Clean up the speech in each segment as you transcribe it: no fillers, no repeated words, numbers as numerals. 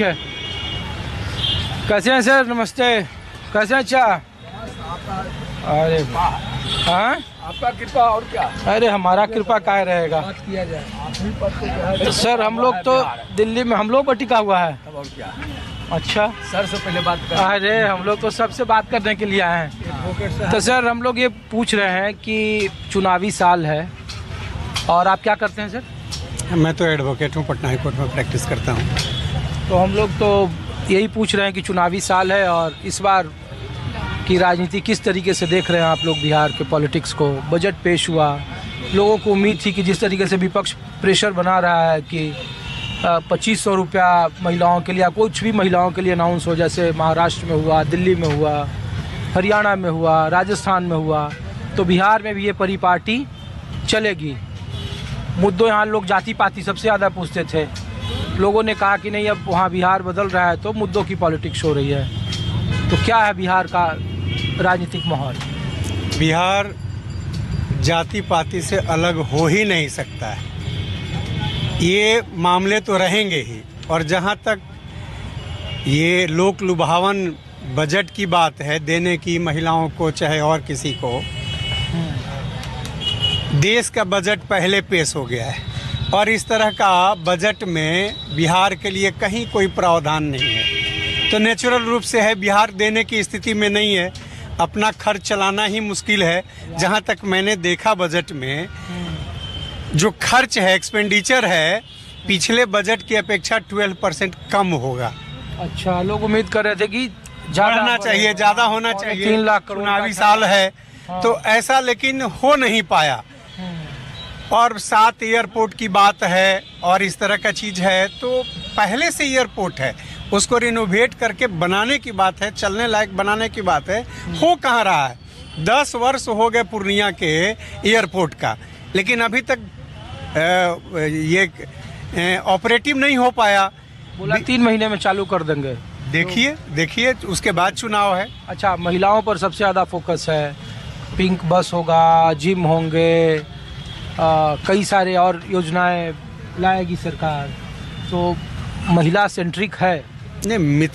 है। कैसे हैं सर? नमस्ते। कैसे हैं? अच्छा। अरे हाँ, आपका कृपा और क्या। अरे हमारा कृपा काय रहेगा। बात किया जाए तो सर हम लोग तो दिल्ली में हम लोग पर टिका हुआ है। और क्या। अच्छा सर से पहले बात कर। अरे हम लोग तो सबसे बात करने के लिए आए हैं। तो सर हम लोग ये पूछ रहे हैं कि चुनावी साल है और आप क्या करते हैं सर? मैं तो एडवोकेट हूँ, पटना हाई कोर्ट में प्रैक्टिस करता हूँ। तो हम लोग तो यही पूछ रहे हैं कि चुनावी साल है और इस बार की राजनीति किस तरीके से देख रहे हैं आप लोग बिहार के पॉलिटिक्स को? बजट पेश हुआ, लोगों को उम्मीद थी कि जिस तरीके से विपक्ष प्रेशर बना रहा है कि 2500 रुपया महिलाओं के लिए या कुछ भी महिलाओं के लिए अनाउंस हो, जैसे महाराष्ट्र में हुआ, दिल्ली में हुआ, हरियाणा में हुआ, राजस्थान में हुआ, तो बिहार में भी ये परिपाटी चलेगी। मुद्दों यहाँ लोग जाति पाति सबसे ज़्यादा पूछते थे। लोगों ने कहा कि नहीं, अब वहाँ बिहार बदल रहा है तो मुद्दों की पॉलिटिक्स हो रही है। तो क्या है बिहार का राजनीतिक माहौल? बिहार जाति पाति से अलग हो ही नहीं सकता है। ये मामले तो रहेंगे ही। और जहाँ तक ये लोक लुभावन बजट की बात है देने की महिलाओं को चाहे और किसी को, देश का बजट पहले पेश हो गया है और इस तरह का बजट में बिहार के लिए कहीं कोई प्रावधान नहीं है। तो नेचुरल रूप से है बिहार देने की स्थिति में नहीं है। अपना खर्च चलाना ही मुश्किल है। जहाँ तक मैंने देखा बजट में जो खर्च है, एक्सपेंडिचर है, पिछले बजट की अपेक्षा 12% कम होगा। अच्छा, लोग उम्मीद कर रहे थे कि बढ़ना चाहिए, ज़्यादा होना चाहिए। 3 लाख करोड़ चुनावी साल है तो ऐसा, लेकिन हो नहीं पाया। और 7 एयरपोर्ट की बात है और इस तरह का चीज़ है, तो पहले से एयरपोर्ट है, उसको रिनोवेट करके बनाने की बात है, चलने लायक बनाने की बात है। हो कहाँ रहा है? 10 वर्ष हो गए पूर्णिया के एयरपोर्ट का, लेकिन अभी तक ये ऑपरेटिव नहीं हो पाया। बोला 3 महीने में चालू कर देंगे। देखिए उसके बाद चुनाव है। अच्छा, महिलाओं पर सबसे ज़्यादा फोकस है। पिंक बस होगा, जिम होंगे, कई सारे और योजनाएं लाएगी सरकार, तो महिला सेंट्रिक है। नहीं,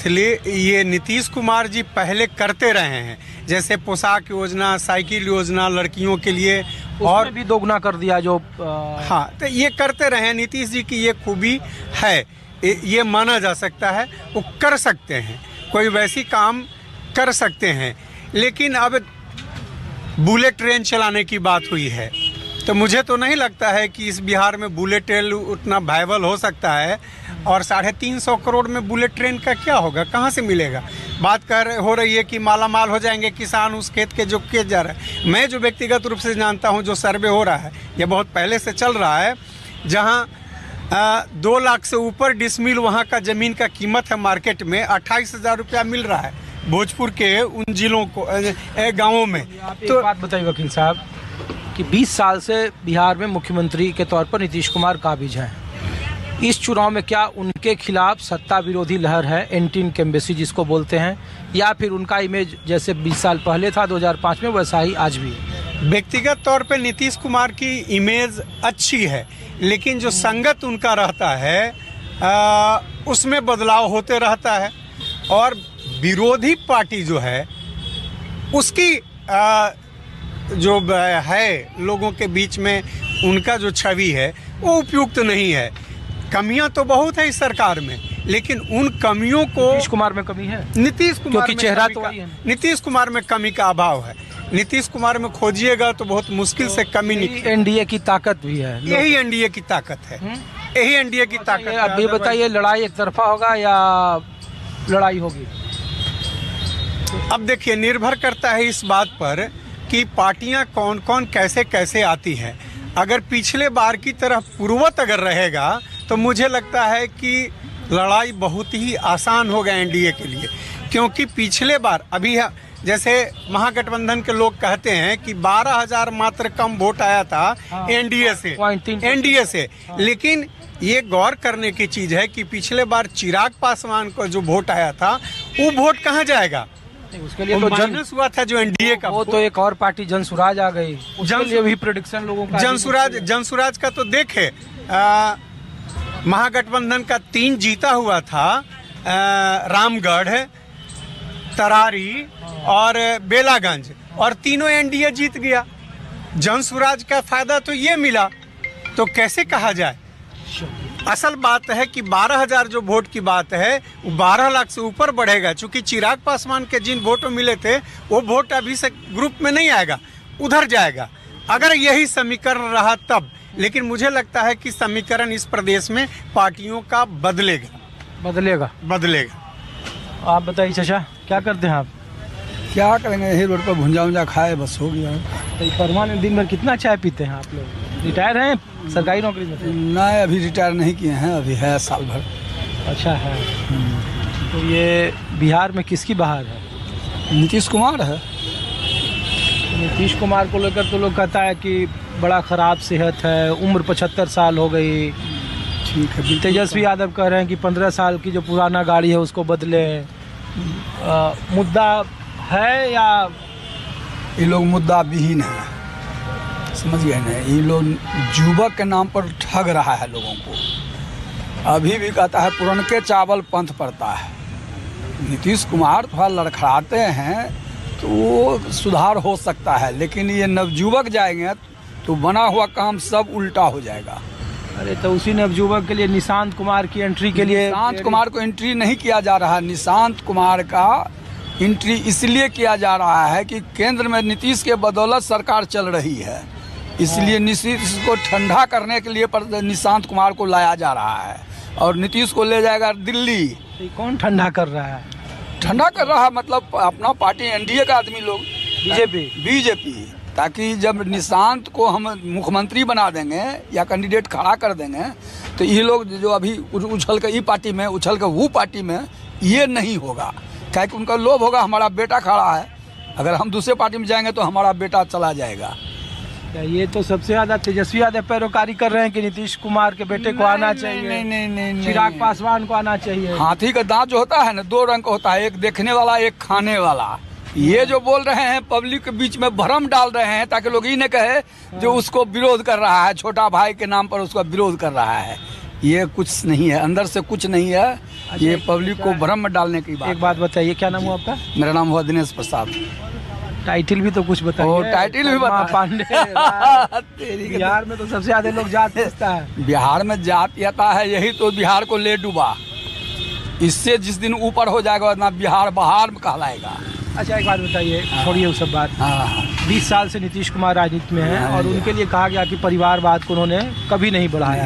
ये नीतीश कुमार जी पहले करते रहे हैं, जैसे पोशाक योजना, साइकिल योजना लड़कियों के लिए, और भी दोगुना कर दिया जो हाँ, तो ये करते रहे हैं। नीतीश जी की ये खूबी है, ये माना जा सकता है। वो कर सकते हैं, कोई वैसी काम कर सकते हैं। लेकिन अब बुलेट ट्रेन चलाने की बात हुई है, तो मुझे तो नहीं लगता है कि इस बिहार में बुलेट ट्रेन उतना वायबल हो सकता है। और 350 करोड़ में बुलेट ट्रेन का क्या होगा, कहाँ से मिलेगा? बात हो रही है कि माला माल हो जाएंगे किसान उस खेत के जो किए जा रहा है। मैं जो व्यक्तिगत रूप से जानता हूँ, जो सर्वे हो रहा है, ये बहुत पहले से चल रहा है, जहाँ 2 लाख से ऊपर डिसमिल वहाँ का ज़मीन का कीमत है मार्केट में। 28,000 रुपया मिल रहा है भोजपुर के उन जिलों को, गाँवों में। तो बात बताइए वकील साहब कि 20 साल से बिहार में मुख्यमंत्री के तौर पर नीतीश कुमार काबिज हैं। इस चुनाव में क्या उनके खिलाफ सत्ता विरोधी लहर है, एंटी इनकम्बेंसी जिसको बोलते हैं, या फिर उनका इमेज जैसे 20 साल पहले था 2005 में वैसा ही आज भी है? व्यक्तिगत तौर पे नीतीश कुमार की इमेज अच्छी है, लेकिन जो संगत उनका रहता है उसमें बदलाव होते रहता है। और विरोधी पार्टी जो है उसकी जो है लोगों के बीच में उनका जो छवि है वो उपयुक्त नहीं है। कमियां तो बहुत है इस सरकार में, लेकिन उन कमियों को नीतीश कुमार में कमी है। नीतीश कुमार क्योंकि चेहरा तो वही है। नीतीश कुमार में कमी का अभाव है। नीतीश कुमार में खोजिएगा तो बहुत मुश्किल से कमी निकली। एनडीए की ताकत भी है। यही एनडीए की ताकत है। यही एनडीए की ताकत है। अब ये बताइए, लड़ाई एक तरफा होगा या लड़ाई होगी? अब देखिए, निर्भर करता है इस बात पर कि पार्टियां कौन कौन कैसे कैसे आती हैं। अगर पिछले बार की तरह पूर्ववत अगर रहेगा तो मुझे लगता है कि लड़ाई बहुत ही आसान होगा एनडीए के लिए। क्योंकि पिछले बार अभी जैसे महागठबंधन के लोग कहते हैं कि 12,000 मात्र कम वोट आया था एनडीए से। लेकिन ये गौर करने की चीज़ है कि पिछले बार चिराग पासवान को जो वोट आया था वो वोट कहाँ जाएगा? उसके लिए तो माइनस हुआ था जो एनडीए का। वो तो एक और पार्टी जनसुराज आ गई, उसके लिए भी प्रेडिक्शन लोगों का। जनसुराज का तो देखे, महागठबंधन का 3 जीता हुआ था रामगढ़, तरारी और बेलागंज, और तीनों एनडीए जीत गया। जन स्वराज का फायदा तो ये मिला, तो कैसे कहा जाए। असल बात है कि 12,000 जो वोट की बात है वो 12 लाख से ऊपर बढ़ेगा, चूंकि चिराग पासवान के जिन वोटों मिले थे वो वोट अभी से ग्रुप में नहीं आएगा, उधर जाएगा, अगर यही समीकरण रहा तब। लेकिन मुझे लगता है कि समीकरण इस प्रदेश में पार्टियों का बदलेगा। आप बताइए चाचा, क्या करते हैं आप? क्या करेंगे, यही रोड पर भुंजा उंजा खाए, बस हो गया। तो परमानेंट दिन भर कितना चाय पीते हैं आप लोग? रिटायर हैं सरकारी नौकरी में? नहीं, अभी रिटायर नहीं किए हैं, अभी है साल भर। अच्छा है। तो ये बिहार में किसकी बहार है? नीतीश कुमार है। नीतीश कुमार को लेकर तो लोग कहता है कि बड़ा ख़राब सेहत है, उम्र 75 साल हो गई। ठीक है। तेजस्वी यादव कह रहे हैं कि 15 साल की जो पुराना गाड़ी है उसको बदले। मुद्दा है या ये लोग मुद्दा विहीन है, समझ गए ना। ये लोग युवक के नाम पर ठग रहा है लोगों को। अभी भी कहता है पुरनके चावल पंथ पड़ता है। नीतीश कुमार थोड़ा लड़खड़ाते हैं तो वो सुधार हो सकता है, लेकिन ये नवयुवक जाएंगे तो बना हुआ काम सब उल्टा हो जाएगा। अरे तो उसी नवयुवक के लिए निशांत कुमार की एंट्री के लिए निशांत कुमार को एंट्री नहीं किया जा रहा। निशांत कुमार का एंट्री इसलिए किया जा रहा है कि केंद्र में नीतीश के बदौलत सरकार चल रही है, इसलिए नीतीश को ठंडा करने के लिए निशांत कुमार को लाया जा रहा है और नीतीश को ले जाएगा दिल्ली। तो कौन ठंडा कर रहा है? ठंडा कर रहा है मतलब अपना पार्टी एनडीए का आदमी लोग, बीजेपी, ताकि जब निशांत को हम मुख्यमंत्री बना देंगे या कैंडिडेट खड़ा कर देंगे तो ये लोग जो अभी उछल के ई पार्टी में, उछल के वो पार्टी में, ये नहीं होगा। क्या कि उनका लोभ होगा, हमारा बेटा खड़ा है, अगर हम दूसरे पार्टी में जाएंगे तो हमारा बेटा चला जाएगा। ये तो सबसे ज़्यादा तेजस्वी यादव पैरोकारी कर रहे हैं कि नीतीश कुमार के बेटे को आना चाहिए, नहीं, चिराग पासवान को आना चाहिए। हाथी का दांत जो होता है ना, दो रंग का होता है, एक देखने वाला, एक खाने वाला। ये जो बोल रहे हैं पब्लिक के बीच में भ्रम डाल रहे हैं ताकि लोग ये न कहे जो उसको विरोध कर रहा है, छोटा भाई के नाम पर उसका विरोध कर रहा है। ये कुछ नहीं है, अंदर से कुछ नहीं है। ये पब्लिक को भ्रम में डालने की बात। एक बात बताइए, क्या नाम हुआ आपका? मेरा नाम हुआ दिनेश प्रसाद। टाइटिल भी तो कुछ बताइए। टाइटिल भी बता। पांडे। बिहार में तो सबसे ज्यादा लोग जात पूछता है। बिहार में जात आता है, यही तो बिहार को ले डूबा। इससे जिस दिन ऊपर हो जाएगा उतना बिहार बहार में कहलाएगा। अच्छा एक बात बताइए, छोड़िए वो सब बात। 20 साल से नीतीश कुमार राजनीति में हैं और उनके लिए कहा गया कि परिवारवाद को उन्होंने कभी नहीं बढ़ाया।